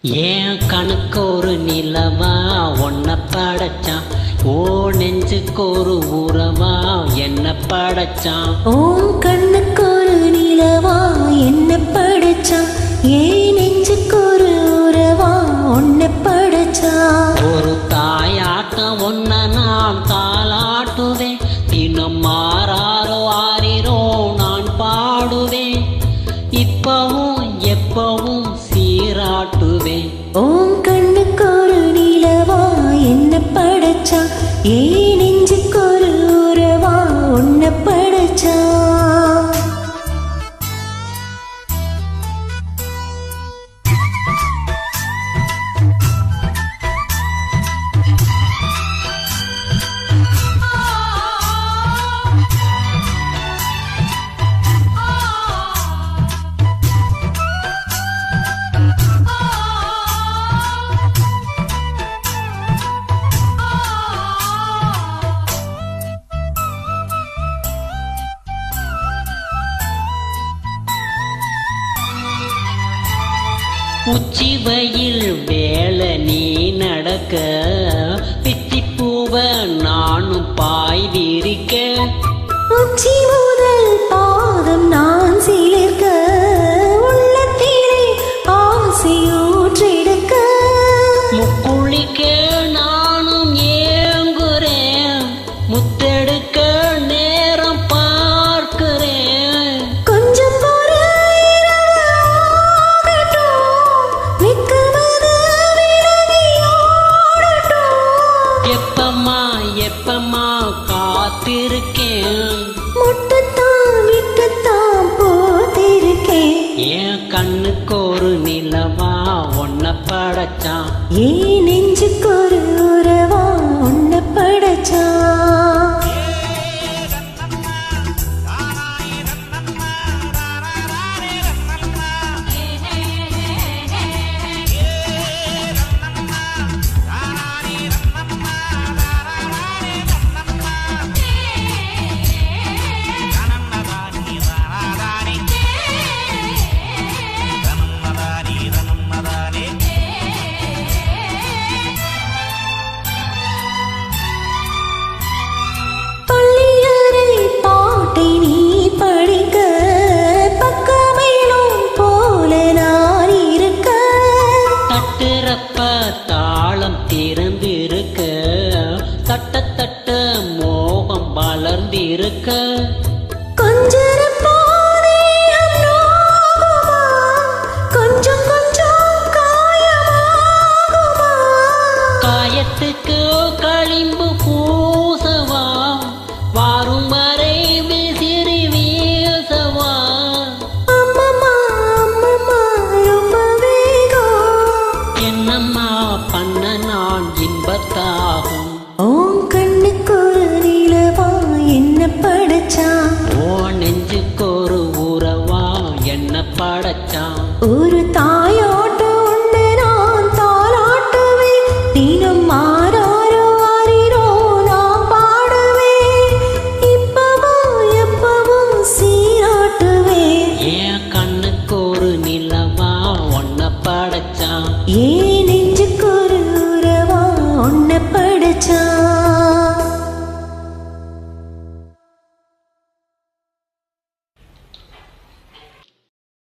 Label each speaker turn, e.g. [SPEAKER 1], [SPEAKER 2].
[SPEAKER 1] ஏன் கணக்கு ஒரு நிலவா ஒன்ன படைச்சான், ஓ நெஞ்சுக்கு ஒரு உறவா என்ன படைச்சான்.
[SPEAKER 2] ஓ கண்ணுக்கு ஒரு நிலவா என்ன படைச்சான், ஏன் நெஞ்சுக்கு ஒரு உறவா ஒன்ன படைச்சான்.
[SPEAKER 1] ஒரு தாயாட்டம் ஒன்ன நான் தாளாட்டுவேன், தினம் மாறாரோ ஆறிரோ நான் பாடுவேன், இப்பவும் எப்பவும் சீராட்டுவேன்.
[SPEAKER 2] ஓ கண்ணுக்கு ஒரு நிலவா என்ன படைச்சான், ஏன் நெஞ்சுக்கு ஒரு உறவா ஒன்ன படைச்சான்.
[SPEAKER 1] உச்சி வெயில் வேலை நீ நடக்க, பிச்சி பூவ நானும் பாய் விரிக்க,
[SPEAKER 2] உச்சி முதல் பாதம் நான் சிலிர்க்க, உள்ளத்திலே ஆசையூற்றெடுக்க,
[SPEAKER 1] முக்குளிக்க நானும் ஏங்குறேன், முத்தெடுக்க நேரம் பார்க்கிறேன்.
[SPEAKER 2] கொஞ்சம்
[SPEAKER 1] எப்பமா எப்பமா காத்திருக்கேன்,
[SPEAKER 2] முட்டுத்தான் விட்டுத்தான் போத்திருக்கேன்.
[SPEAKER 1] என் கண்ணுக்கு ஒரு நிலவா ஒன்ன படைச்சான்,
[SPEAKER 2] ஏன் நெஞ்சுக்கு ஒரு உறவா ஒன்ன படைச்சான்.
[SPEAKER 1] தாளம் திறந்திருக்க, தட்ட தட்ட மோகம் வளர்ந்திருக்க, காயத்துக்கு களிம்பு பூசவா, வாரும் வரை விசிறி வீசவா. என்னம்மா பண்ண நான் இன்பத்தாகும்,
[SPEAKER 2] ஓம் கண்ணுக்கு ஒரு நிலவா என்ன படைச்சான்,
[SPEAKER 1] ஓ நெஞ்சுக்கு ஒரு உறவா என்ன படைச்சான்.
[SPEAKER 2] ஒரு தாயோட்ட ஒன்று நான் தாளாட்டுவேன், தினம் மாறாரோ ஆறிரோ நான் பாடுவேன், இப்பவும் எப்பவும் சீராட்டுவேன்.
[SPEAKER 1] என் கண்ணுக்கு ஒரு நிலவா ஒன்ன படைச்சான்,
[SPEAKER 2] ஏன் நெஞ்சுக்கு ஒரு உறவா ஒன்ன